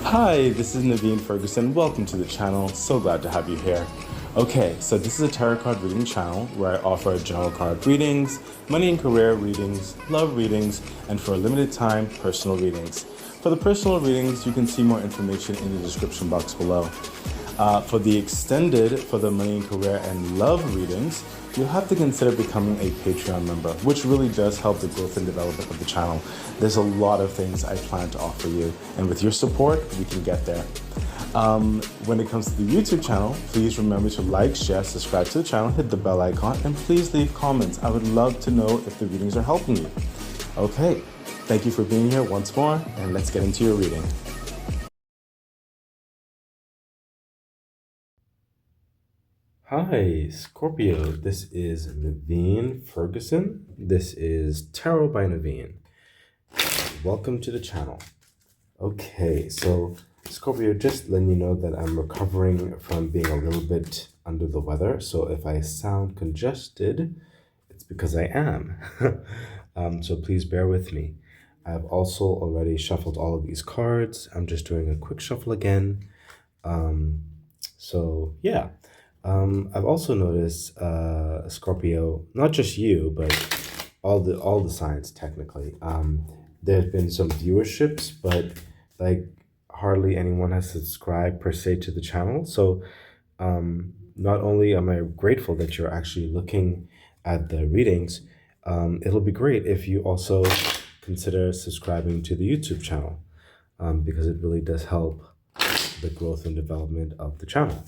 Hi, this is Naveen Ferguson. Welcome to the channel. So glad to have you here. Okay, so this is a tarot card reading channel where I offer general card readings, money and career readings, love readings, and for a limited time, personal readings. For the personal readings, you can see more information in the description box below. For the money and career and love readings, you'll have to consider becoming a Patreon member, which really does help the growth and development of the channel. There's a lot of things I plan to offer you, and with your support, we can get there. When it comes to the YouTube channel, please remember to like, share, subscribe to the channel, hit the bell icon, and please leave comments. I would love to know if the readings are helping you. Okay, thank you for being here once more, and let's get into your reading. Hi, Scorpio. This is Naveen Ferguson. This is Tarot by Naveen. Welcome to the channel. Okay, so Scorpio, just letting you know that I'm recovering from being a little bit under the weather. So if I sound congested, it's because I am. So please bear with me. I've also already shuffled all of these cards. I'm just doing a quick shuffle again. So yeah. I've also noticed, Scorpio, not just you, but all the signs technically. There's been some viewerships, but like hardly anyone has subscribed per se to the channel. So not only am I grateful that you're actually looking at the readings, it'll be great if you also consider subscribing to the YouTube channel, because it really does help the growth and development of the channel.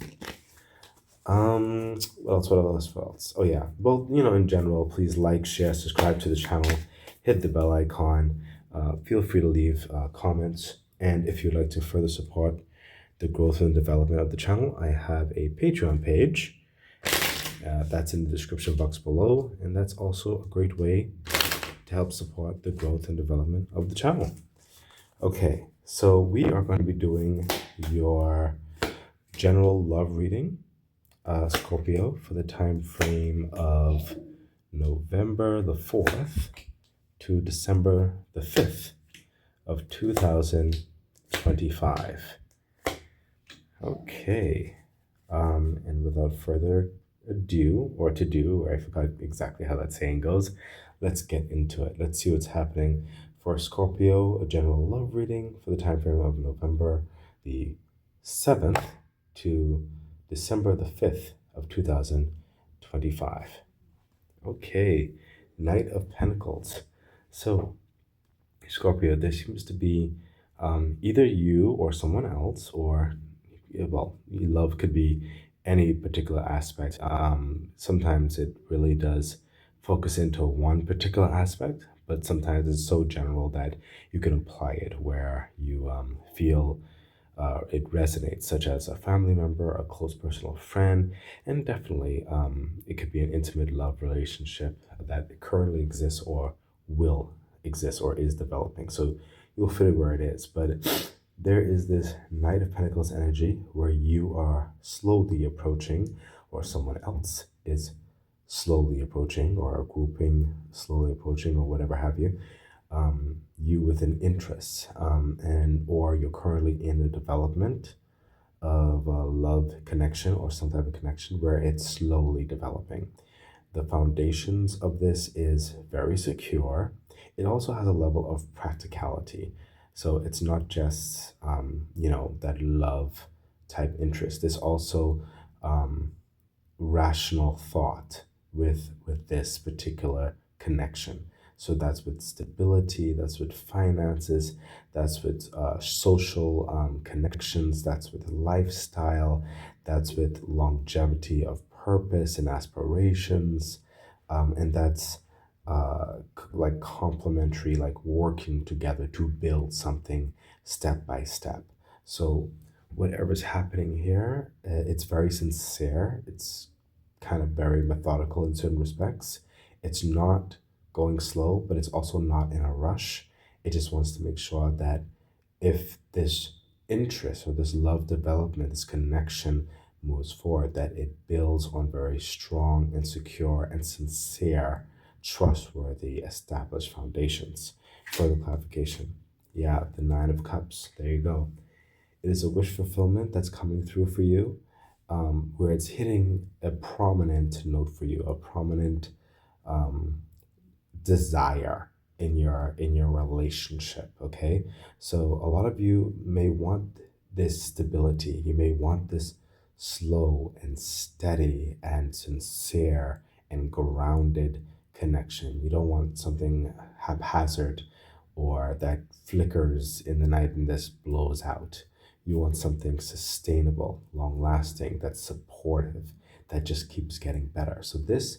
What else? Oh yeah. Well, in general, please like, share, subscribe to the channel, hit the bell icon. Feel free to leave comments. And if you'd like to further support the growth and development of the channel, I have a Patreon page. That's in the description box below. And that's also a great way to help support the growth and development of the channel. Okay, so we are going to be doing your general love reading, Scorpio, for the time frame of November the 4th to December the 5th of 2025. Okay, and without further ado, or to do, or I forgot exactly how that saying goes, let's get into it. Let's see what's happening for Scorpio, a general love reading for the time frame of November the 7th to December the 5th of 2025. Okay, Knight of Pentacles. So, Scorpio, there seems to be either you or someone else, or, well, love could be any particular aspect. Sometimes it really does focus into one particular aspect, but sometimes it's so general that you can apply it where you feel it resonates, such as a family member, a close personal friend, and definitely it could be an intimate love relationship that currently exists or will exist or is developing. So you'll fit it where it is. But there is this Knight of Pentacles energy where you are slowly approaching, or someone else is slowly approaching, or a grouping slowly approaching, or whatever have you, you with an interest, and or you're currently in the development of a love connection or some type of connection where it's slowly developing. The foundations of this is very secure. It also has a level of practicality. So it's not just, that love type interest. There's also rational thought with this particular connection. So that's with stability, that's with finances, that's with social connections, that's with lifestyle, that's with longevity of purpose and aspirations, and that's like complementary, like working together to build something step by step. So whatever's happening here, it's very sincere. It's kind of very methodical in certain respects. It's not going slow, but it's also not in a rush. It just wants to make sure that if this interest or this love development, this connection moves forward, that it builds on very strong and secure and sincere, trustworthy, established foundations. Further clarification. Yeah, the Nine of Cups. There you go. It is a wish fulfillment that's coming through for you, where it's hitting a prominent note for you, a prominent um, desire in your relationship. Okay, so a lot of you may want this stability. You may want this slow and steady and sincere and grounded connection. You don't want something haphazard or that flickers in the night and just blows out. You want something sustainable, long lasting, that's supportive, that just keeps getting better. So this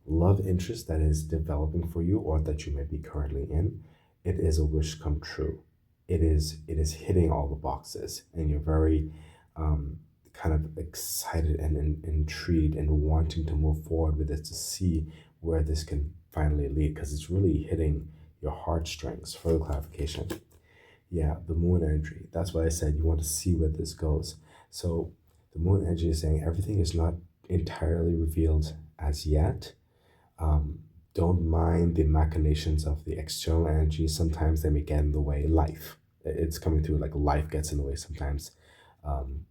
love interest that is developing for you or that you may be currently in, it is a wish come true. It is hitting all the boxes, and you're very kind of excited and intrigued and wanting to move forward with this to see where this can finally lead because it's really hitting your heartstrings. Further clarification. Yeah, the moon energy. That's why I said you want to see where this goes. So the moon energy is saying everything is not entirely revealed as yet. um, don't mind the machinations of the external energy. Sometimes they may get in the way. Life, it's coming through like life gets in the way sometimes. Um,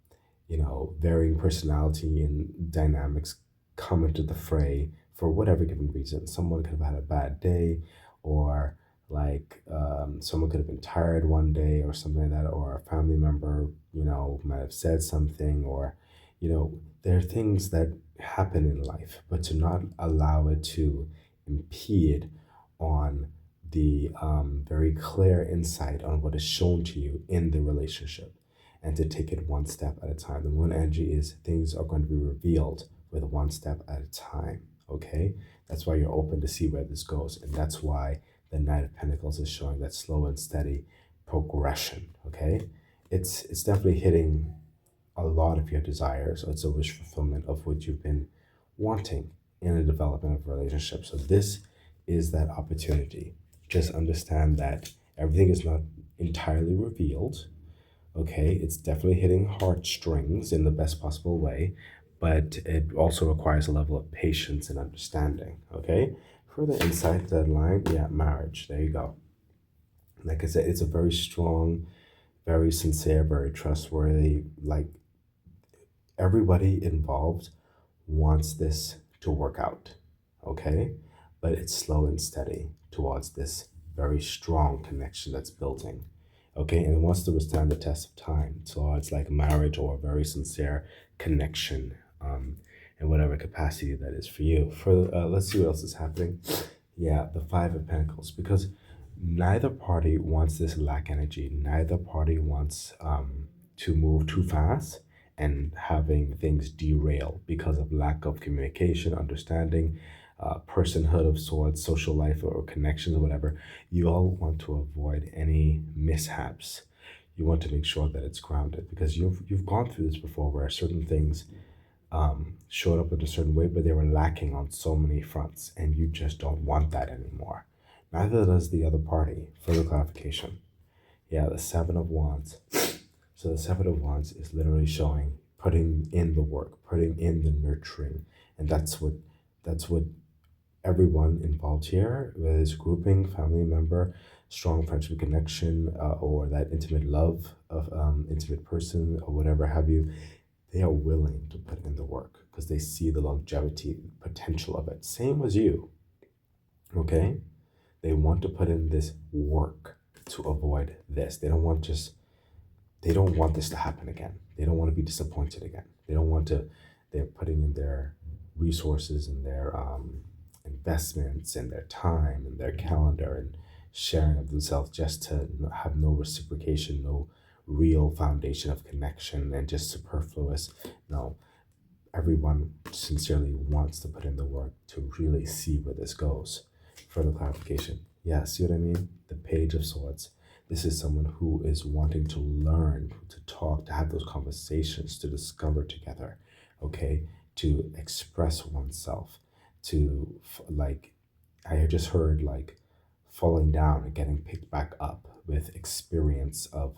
varying personality and dynamics come into the fray for whatever given reason. Someone could have had a bad day, or someone could have been tired one day, or something like that, or a family member, might have said something, or, there are things that happen in life, but to not allow it to impede on the very clear insight on what is shown to you in the relationship, and to take it one step at a time. The moon energy is things are going to be revealed with one step at a time. Okay, that's why you're open to see where this goes, and that's why the Knight of Pentacles is showing that slow and steady progression. Okay, it's definitely hitting a lot of your desires. It's a wish fulfillment of what you've been wanting in the development of a relationship. So this is that opportunity. Just understand that everything is not entirely revealed. Okay, it's definitely hitting heartstrings in the best possible way, but it also requires a level of patience and understanding. Okay, further insight, deadline, yeah, marriage. There you go. Like I said, it's a very strong, very sincere, very trustworthy. Like everybody involved wants this to work out. Okay, but it's slow and steady towards this very strong connection that's building. Okay, and it wants to withstand the test of time. So it's like marriage or a very sincere connection, in whatever capacity that is for you. For let's see what else is happening. Yeah, the Five of Pentacles, because neither party wants this lack energy. Neither party wants to move too fast and having things derail because of lack of communication, understanding, personhood of sorts, social life or connections or whatever. You all want to avoid any mishaps. You want to make sure that it's grounded because you've gone through this before where certain things showed up in a certain way, but they were lacking on so many fronts, and you just don't want that anymore. Neither does the other party. Further clarification. Yeah, the Seven of Wands. So the Seven of Wands is literally showing putting in the work, putting in the nurturing, and that's what everyone involved here, whether it's grouping, family member, strong friendship connection, or that intimate love of intimate person or whatever have you, they are willing to put in the work because they see the longevity potential of it. Same as you, okay? They want to put in this work to avoid this. They don't want this to happen again. They don't want to be disappointed again. They don't want to, they're putting in their resources and their investments and their time and their calendar and sharing of themselves just to have no reciprocation, no real foundation of connection, and just superfluous. No, everyone sincerely wants to put in the work to really see where this goes. Further clarification. Yeah, see what I mean? The Page of Swords. This is someone who is wanting to learn, to talk, to have those conversations, to discover together, okay? To express oneself, to like, I just heard like falling down and getting picked back up with experience of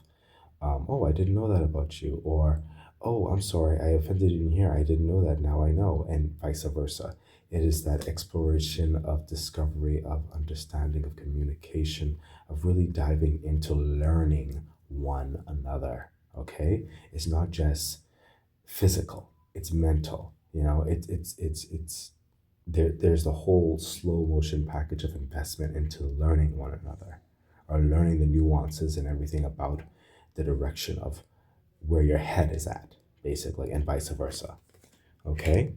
oh, I didn't know that about you, or oh, I'm sorry, I offended you in here. I didn't know that. Now I know, and vice versa. It is that exploration of discovery, of understanding, of communication, of really diving into learning one another. Okay, it's not just physical, it's mental. It's there's the whole slow motion package of investment into learning one another, or learning the nuances and everything about the direction of where your head is at, basically, and vice versa. Okay,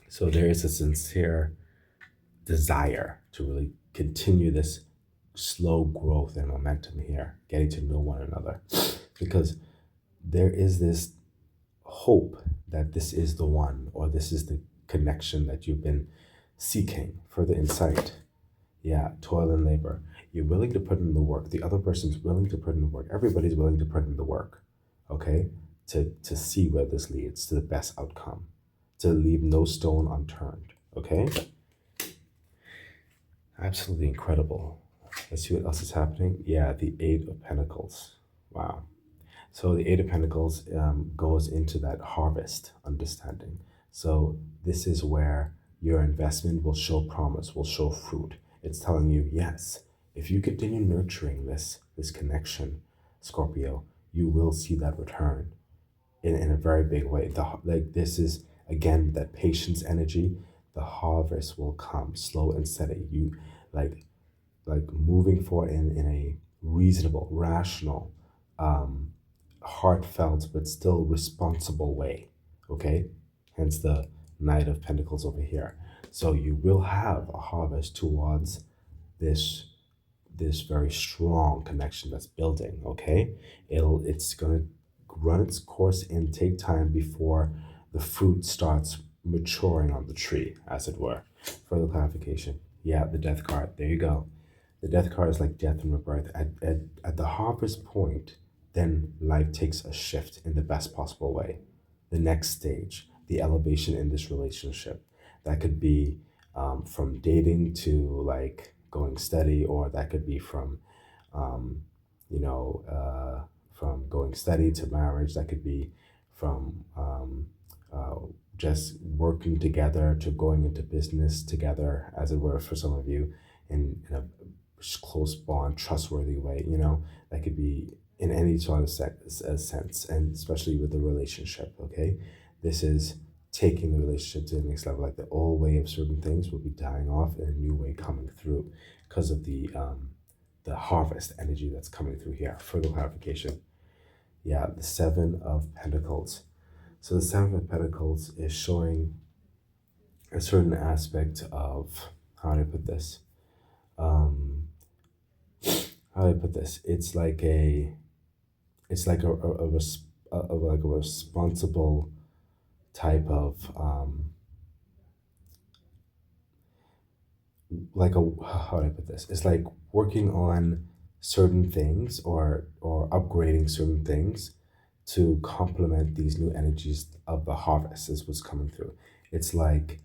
so there is a sincere desire to really continue this slow growth and momentum here, getting to know one another, because there is this hope that this is the one, or this is the connection that you've been seeking for the insight. Yeah, toil and labor. You're willing to put in the work. The other person's willing to put in the work. Everybody's willing to put in the work, okay? To see where this leads to the best outcome, to leave no stone unturned, okay? Absolutely incredible. Let's see what else is happening. Yeah, the Eight of Pentacles. Wow. So the Eight of Pentacles goes into that harvest understanding. So this is where your investment will show promise, will show fruit. It's telling you, yes, if you continue nurturing this connection, Scorpio, you will see that return in a very big way. Like this is again that patience energy. The harvest will come slow and steady. You like moving forward in a reasonable, rational, um, heartfelt but still responsible way. Okay, hence the Knight of Pentacles over here. So you will have a harvest towards this very strong connection that's building. Okay, it's gonna run its course and take time before the fruit starts maturing on the tree, as it were. Further clarification. Yeah, the Death card. There you go. The Death card is like death and rebirth. At the harvest point, then life takes a shift in the best possible way. The next stage, the elevation in this relationship. That could be from dating to like going steady, or that could be from, um, you know, from going steady to marriage. That could be from uh, just working together to going into business together, as it were, for some of you, in a close bond, trustworthy way. That could be in any sort of sense, and especially with the relationship. Okay, this is taking the relationship to the next level. Like the old way of certain things will be dying off, and a new way coming through because of the harvest energy that's coming through here. Further clarification. Yeah, the Seven of Pentacles. So the Seven of Pentacles is showing a certain aspect of, how do I put this? Um, how do I put this? It's like a responsible type of like a how do I put this? It's like working on certain things, or upgrading certain things to complement these new energies of the harvest is what's coming through. It's like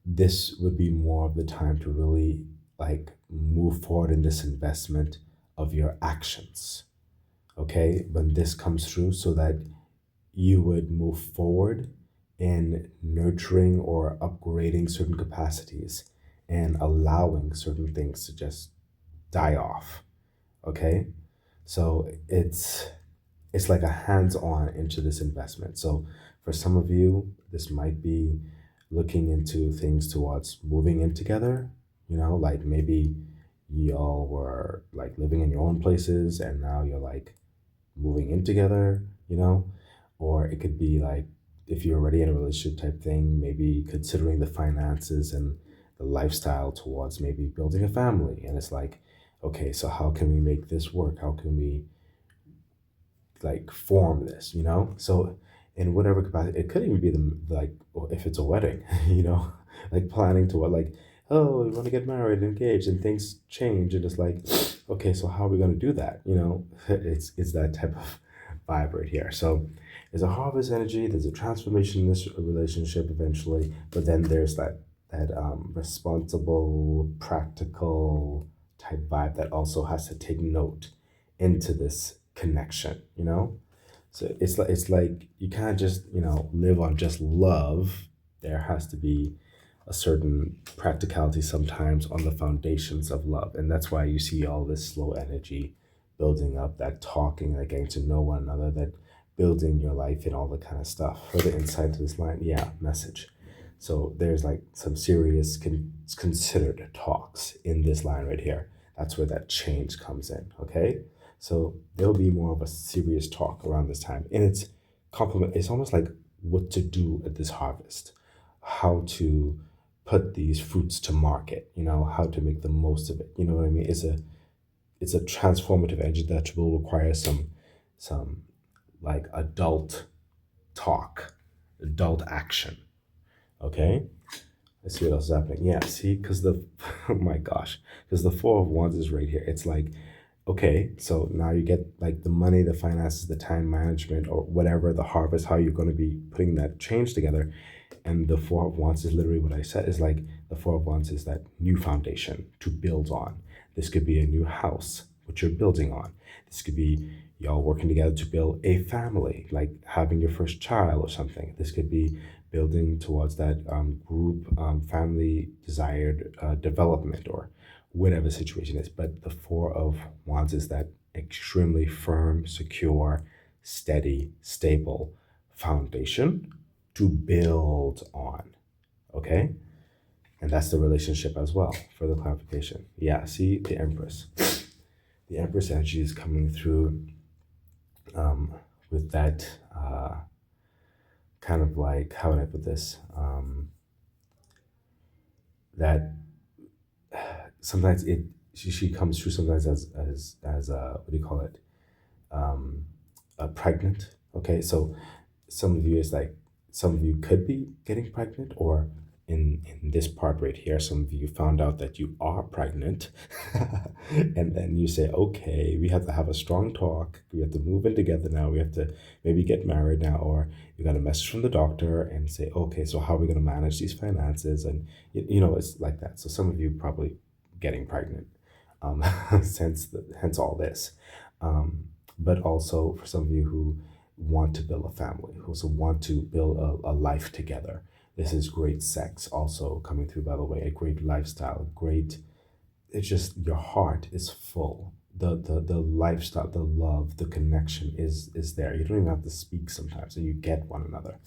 this would be more of the time to really like move forward in this investment of your actions. Okay, when this comes through, so that you would move forward in nurturing or upgrading certain capacities and allowing certain things to just die off. Okay, so it's like a hands-on into this investment. So for some of you, this might be looking into things towards moving in together. Like maybe y'all were like living in your own places, and now you're like moving in together, or it could be like, if you're already in a relationship type thing, maybe considering the finances and the lifestyle towards maybe building a family. And it's like, okay, so how can we make this work? How can we like form this, So in whatever capacity, it could even be like, or if it's a wedding, like planning to what, like, oh, we want to get married, engaged, and things change, and it's like, okay, so how are we going to do that? It's that type of vibe right here. So there's a harvest energy, there's a transformation in this relationship eventually, but then there's that responsible, practical type vibe that also has to take note into this connection. So it's like you can't just live on just love. There has to be a certain practicality sometimes on the foundations of love, and that's why you see all this slow energy building up, that talking, that getting to know one another, that building your life and all that kind of stuff. Further insight to this line, yeah, message. So there's like some serious considered talks in this line right here. That's where that change comes in. Okay, so there'll be more of a serious talk around this time, and it's compliment. It's almost like what to do at this harvest, how to put these fruits to market. You know, how to make the most of it. You know what I mean? It's a transformative energy that will require some like adult talk, adult action. Okay, let's see what else is happening. Yeah, see, because the oh my gosh, because the Four of Wands is right here. It's like, okay, so now you get like the money, the finances, the time management, or whatever, the harvest, how you're going to be putting that change together. And the Four of Wands is literally what I said, is like the Four of Wands is that new foundation to build on. This could be a new house, which you're building on. This could be y'all working together to build a family, like having your first child or something. This could be building towards that group family desired development or whatever the situation is. But the Four of Wands is that extremely firm, secure, steady, stable foundation to build on. Okay? And that's the relationship as well, for the clarification. Yeah, see the Empress. The Empress energy is coming through with that kind of like, how would I put this? That sometimes she comes through sometimes as what do you call it? Pregnant. Okay, so some of you is like some of you could be getting pregnant, or in this part right here, some of you found out that you are pregnant, and then you say, okay, we have to have a strong talk. We have to move in together now. We have to maybe get married now, or you got a message from the doctor and say, okay, so how are we going to manage these finances? And you know, it's like that. So some of you probably getting pregnant, hence all this. But also for some of you who want to build a family, who also want to build a life together. This is great sex also coming through, by the way, a great lifestyle, great. It's just your heart is full. The lifestyle, the love, the connection is there. You don't even have to speak sometimes, and you get one another.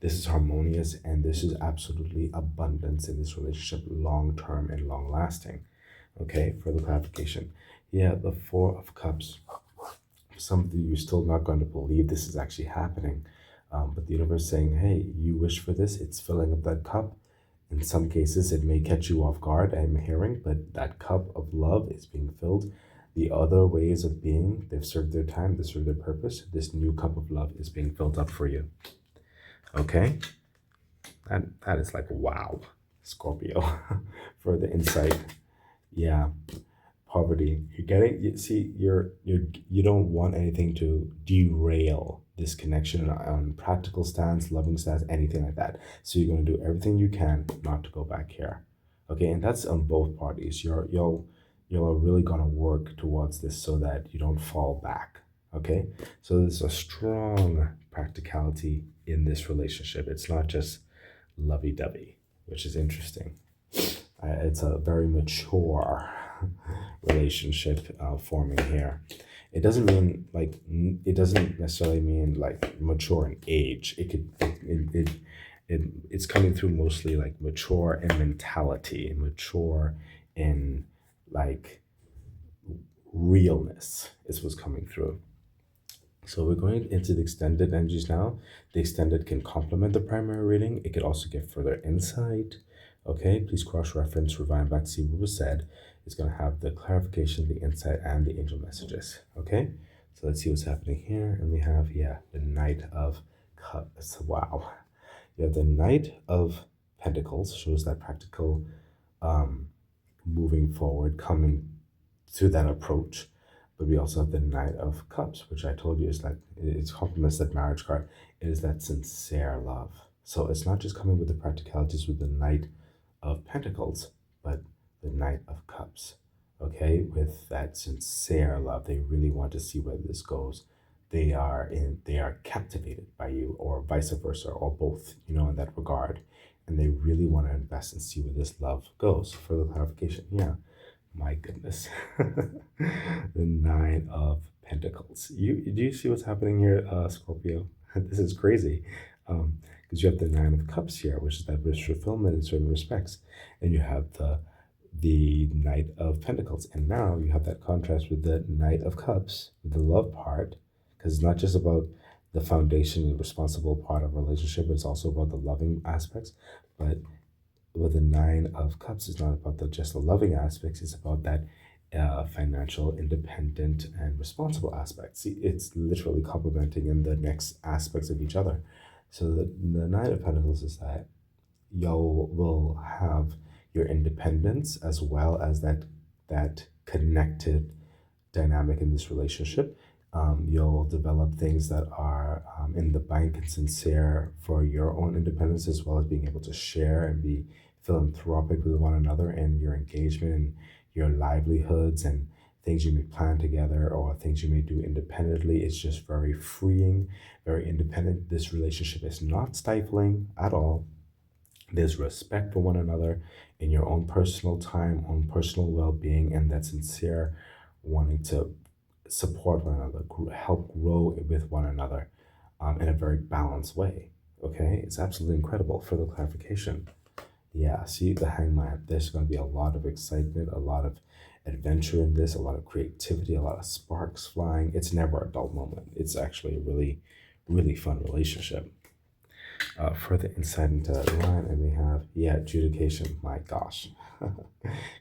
This is harmonious, and this is absolutely abundance in this relationship, long term and long lasting. Okay, further clarification. Yeah, the Four of Cups. Some of you are still not going to believe this is actually happening. But the universe is saying, hey, you wish for this, it's filling up that cup. In some cases, it may catch you off guard, I'm hearing, but that cup of love is being filled. The other ways of being, they've served their time, they've served their purpose. This new cup of love is being filled up for you. Okay? That is like, wow, Scorpio, for the insight. Yeah, poverty. You're getting, you see, you don't want anything to derail this connection on practical stance, loving stance, anything like that. So you're going to do everything you can not to go back here. Okay, and that's on both parties. You're really going to work towards this so that you don't fall back. Okay, so there's a strong practicality in this relationship. It's not just lovey-dovey, which is interesting. It's a very mature relationship forming here. It doesn't mean like it doesn't necessarily mean like mature in age. It could it's coming through mostly like mature in mentality, mature in like realness is what's coming through. So we're going into the extended energies now. The extended can complement the primary reading. It could also give further insight. Okay, please cross-reference, rewind back, see what was said. It's going to have the clarification, the insight, and the angel messages. Okay, so let's see what's happening here. And we have, yeah, the Knight of Cups. Wow. You have the Knight of Pentacles, shows that practical moving forward, coming to that approach. But we also have the Knight of Cups, which I told you is like, it complements that marriage card. It is that sincere love. So it's not just coming with the practicalities with the Knight of Pentacles, but the Knight of Cups. Okay, with that sincere love, they really want to see where this goes. They are captivated by you, or vice versa, or both, you know, in that regard. And they really want to invest and see where this love goes. Further clarification, yeah. My goodness. The Nine of Pentacles. Do you see what's happening here, Scorpio? This is crazy. Because you have the Nine of Cups here, which is that wish fulfillment in certain respects. And you have the Knight of Pentacles. And now you have that contrast with the Knight of Cups, with the love part, because it's not just about the foundation and responsible part of a relationship, it's also about the loving aspects. But with the Nine of Cups, it's not about just the loving aspects, it's about that financial, independent, and responsible aspect. See, it's literally complementing in the next aspects of each other. So the Nine of Pentacles is that you will have your independence as well as that connected dynamic in this relationship. You'll develop things that are in the bank and sincere for your own independence, as well as being able to share and be philanthropic with one another in your engagement and your livelihoods and things you may plan together or things you may do independently. It's just very freeing, very independent. This relationship is not stifling at all. There's respect for one another in your own personal time, own personal well being, and that sincere wanting to support one another, help grow with one another in a very balanced way. Okay, it's absolutely incredible. Further clarification. Yeah, see the hangman. There's going to be a lot of excitement, a lot of adventure in this, a lot of creativity, a lot of sparks flying. It's never a dull moment. It's actually a really, really fun relationship. Further insight into that line, and we have, yeah, adjudication. My gosh,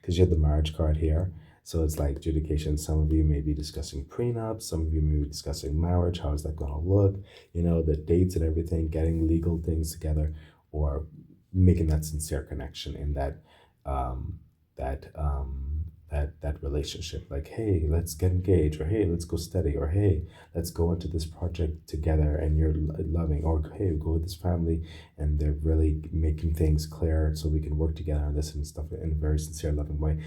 because you have the marriage card here. So it's like adjudication. Some of you may be discussing prenups, some of you may be discussing marriage. How is that going to look? The dates and everything, getting legal things together, or making that sincere connection in um, that that relationship. Like, hey, let's get engaged, or hey, let's go study, or hey, let's go into this project together, and you're loving, or hey, go with this family, and they're really making things clear so we can work together on this and stuff in a very sincere, loving way.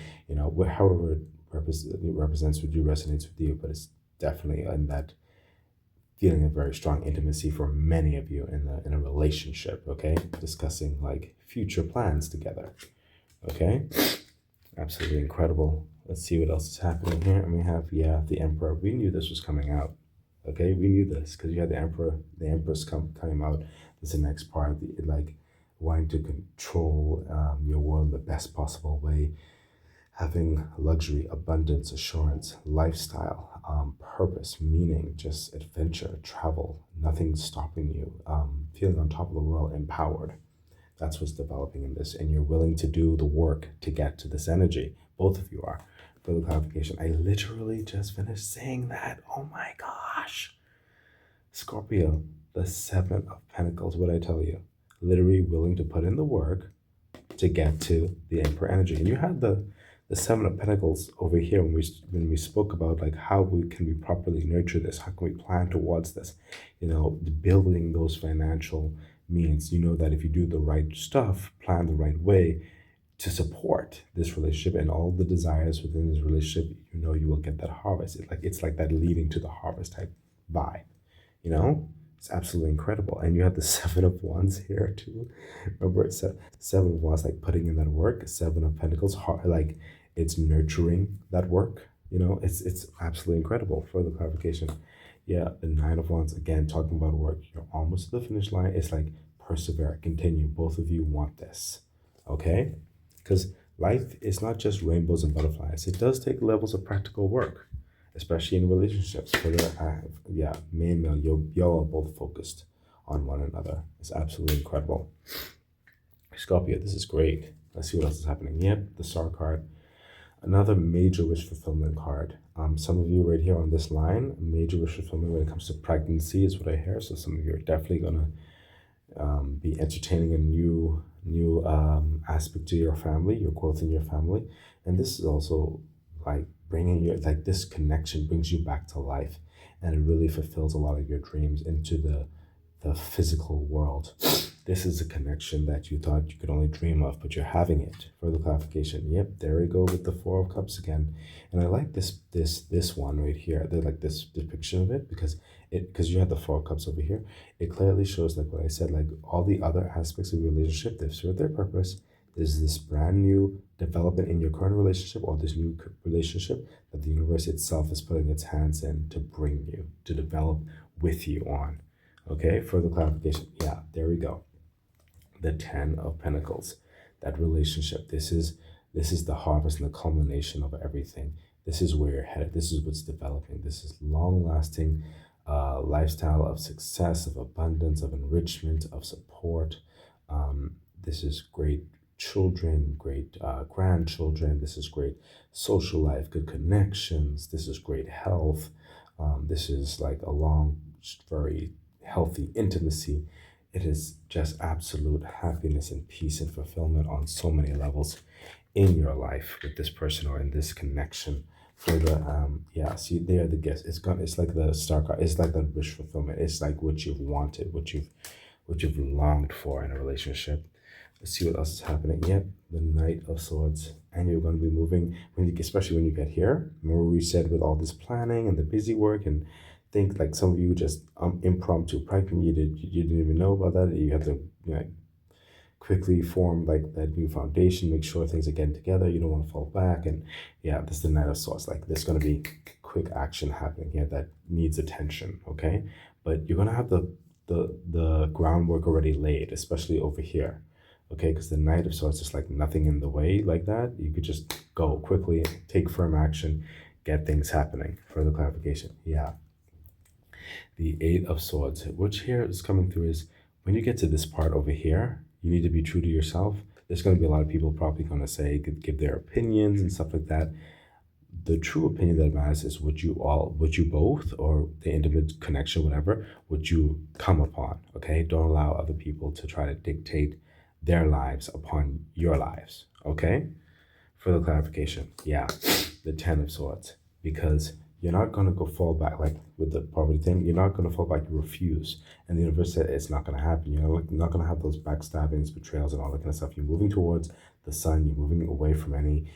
However it represents with you resonates with you, but it's definitely in that feeling of very strong intimacy for many of you in a relationship. Okay, discussing like future plans together. Okay, absolutely incredible. Let's see what else is happening here. And we have, yeah, the Emperor. We knew this was coming out. Okay, we knew this because you had the Emperor, the Empress coming out. That's the next part. Like wanting to control your world in the best possible way, having luxury, abundance, assurance, lifestyle, purpose, meaning, just adventure, travel, nothing stopping you, feeling on top of the world, empowered. That's what's developing in this. And you're willing to do the work to get to this energy. Both of you are. For the clarification, I literally just finished saying that. Oh my gosh. Scorpio, the Seven of Pentacles, what I tell you. Literally willing to put in the work to get to the Emperor energy. And you had the Seven of Pentacles over here when we spoke about like how we can we properly nurture this, how can we plan towards this, building those financial means. You know that if you do the right stuff, plan the right way to support this relationship and all the desires within this relationship, you will get that harvest. It's like that leading to the harvest type vibe. You know, it's absolutely incredible. And you have the Seven of Wands here too. Remember, Seven of Wands, like putting in that work. Seven of Pentacles, like it's nurturing that work. It's absolutely incredible. Further clarification. Yeah, the Nine of Wands, again, talking about work. You're almost to the finish line. It's like persevere, continue. Both of you want this. Okay? Because life is not just rainbows and butterflies. It does take levels of practical work, especially in relationships. For yeah, male and male, y'all are both focused on one another. It's absolutely incredible. Scorpio, this is great. Let's see what else is happening. Yep, the Star card. Another major wish fulfillment card. Some of you right here on this line, major wish fulfillment when it comes to pregnancy is what I hear. So some of you are definitely gonna be entertaining a new aspect to your family, your growth in your family, and this is also like bringing your like this connection brings you back to life, and it really fulfills a lot of your dreams into the physical world. This is a connection that you thought you could only dream of, but you're having it. Further clarification. Yep, there we go with the Four of Cups again. And I like this one right here. They like this depiction of it because you have the Four of Cups over here. It clearly shows like what I said, like all the other aspects of your relationship, they've served their purpose. There's this brand new development in your current relationship or this new relationship that the universe itself is putting its hands in to bring you, to develop with you on. Okay, further clarification. Yeah, there we go. The 10 of Pentacles, that relationship. This is the harvest and the culmination of everything. This is where you're headed. This is what's developing. This is long lasting lifestyle of success, of abundance, of enrichment, of support. This is great children, great grandchildren. This is great social life, good connections. This is great health. This is like a long, very healthy intimacy. It is just absolute happiness and peace and fulfillment on so many levels in your life with this person or in this connection. For the yeah, see, they are the gifts. It's like the star card. It's like the wish fulfillment. It's like what you've wanted, what you've longed for in a relationship. Let's see what else is happening. Yep, the Knight of Swords, and you're going to be moving especially when you get here. Remember we said with all this planning and the busy work and think like some of you just impromptu pregnant. You didn't even know about that. You have to quickly form like that new foundation. Make sure things are getting together. You don't want to fall back. And yeah, this is the Knight of Swords. Like there's going to be quick action happening here that needs attention. Okay, but you're going to have the groundwork already laid, especially over here. Okay, because the Knight of Swords is like nothing in the way like that. You could just go quickly, take firm action, get things happening. Further clarification. Yeah, the Eight of Swords, which here is coming through is when you get to this part over here, you need to be true to yourself. There's going to be a lot of people probably going to say, give their opinions and stuff like that. The true opinion that matters is what you both, or the intimate connection, whatever, what you come upon. Okay, don't allow other people to try to dictate their lives upon your lives. Okay, further clarification. Yeah, the Ten of Swords, because you're not going to go fall back like with the poverty thing. You're not going to fall back. You refuse, and the universe said it's not going to happen. You're not going to have those backstabbings, betrayals, and all that kind of stuff. You're moving towards the sun. You're moving away from any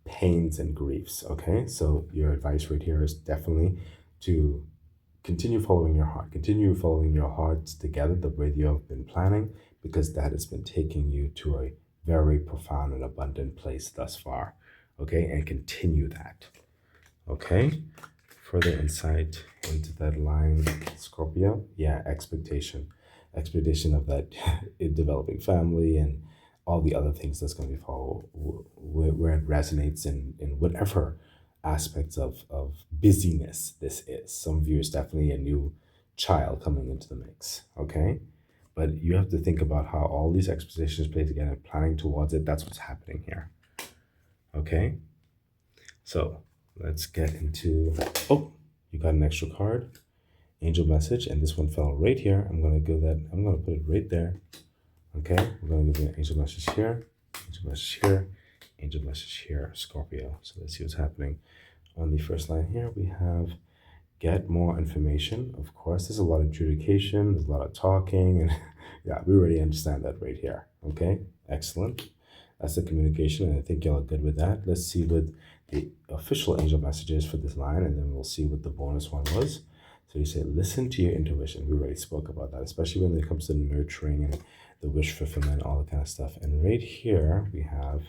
pains and griefs. Okay, so your advice right here is definitely to continue following your heart. Continue following your hearts together the way you have been planning, because that has been taking you to a very profound and abundant place thus far. Okay, and continue that. Okay, further insight into that line, Scorpio. Yeah, expectation of that developing family and all the other things that's going to be follow where it resonates in whatever aspects of busyness this is. Some of you is definitely a new child coming into the mix. Okay, but you have to think about how all these expositions play together, planning towards it. That's what's happening here. Okay, so let's get into, oh, you got an extra card, angel message, and this one fell right here. I'm going to put it right there. Okay, we're going to give you an angel message here, angel message here, angel message here, Scorpio. So let's see what's happening. On the first line here, we have get more information. Of course, there's a lot of adjudication, there's a lot of talking, and yeah, we already understand that right here. Okay, excellent. That's the communication, and I think y'all are good with that. Let's see what the official angel message is for this line, and then we'll see what the bonus one was. So you say, listen to your intuition. We already spoke about that, especially when it comes to nurturing and the wish fulfillment, all that kind of stuff. And right here, we have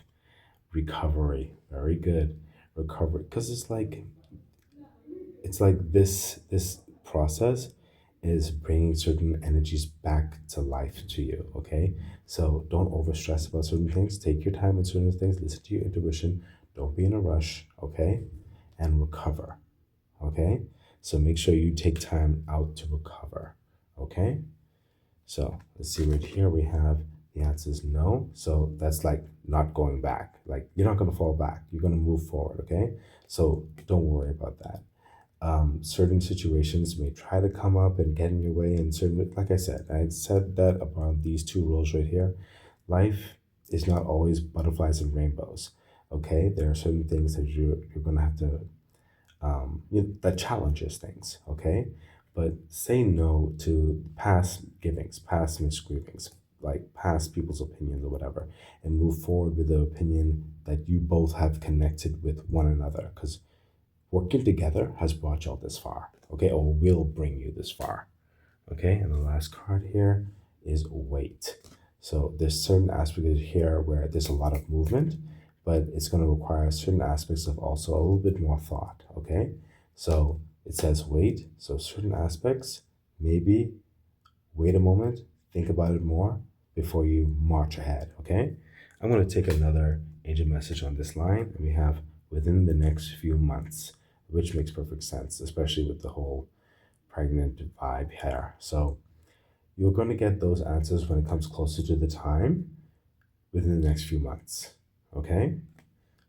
recovery. Very good. Recovery. Because it's like this process is bringing certain energies back to life to you. Okay, so don't over stress about certain things. Take your time with certain things. Listen to your intuition. Don't be in a rush. Okay, and recover. Okay, so make sure you take time out to recover. Okay, so let's see right here. We have the answer is no. So that's like not going back. Like you're not going to fall back. You're going to move forward. Okay, so don't worry about that. Certain situations may try to come up and get in your way, and certain, like I said that about these two rules right here. Life is not always butterflies and rainbows. Okay, there are certain things that you're gonna have to that challenges things. Okay, but say no to past givings, past misgivings, like past people's opinions or whatever, and move forward with the opinion that you both have connected with one another, because working together has brought y'all this far, okay, or will bring you this far, okay? And the last card here is wait. So there's certain aspects here where there's a lot of movement, but it's going to require certain aspects of also a little bit more thought. Okay. So it says wait. So certain aspects, maybe wait a moment, think about it more before you march ahead. Okay. I'm going to take another angel message on this line, and we have within the next few months, which makes perfect sense, especially with the whole pregnant vibe here. So you're going to get those answers when it comes closer to the time within the next few months. Okay?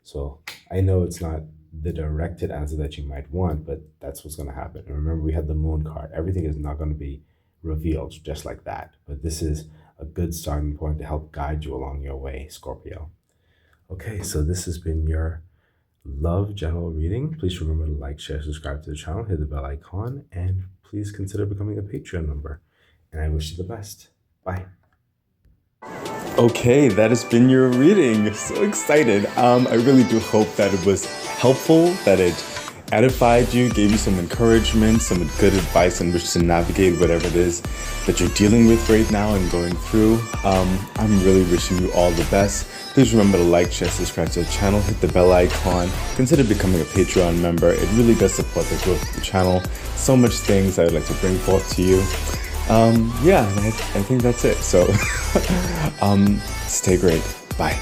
So I know it's not the directed answer that you might want, but that's what's going to happen. And remember, we had the moon card. Everything is not going to be revealed just like that. But this is a good starting point to help guide you along your way, Scorpio. Okay, so this has been your love general reading. Please remember to like, share, subscribe to the channel, hit the bell icon, and please consider becoming a Patreon member. And I wish you the best. Bye. Okay, that has been your reading. So excited. I really do hope that it was helpful, that it edified you, gave you some encouragement, some good advice on which to navigate whatever it is that you're dealing with right now and going through. I'm really wishing you all the best. Please remember to like, share, subscribe to the channel, hit the bell icon, consider becoming a Patreon member. It really does support the growth of the channel. So much things I would like to bring forth to you. Yeah, I think that's it. So stay great. Bye.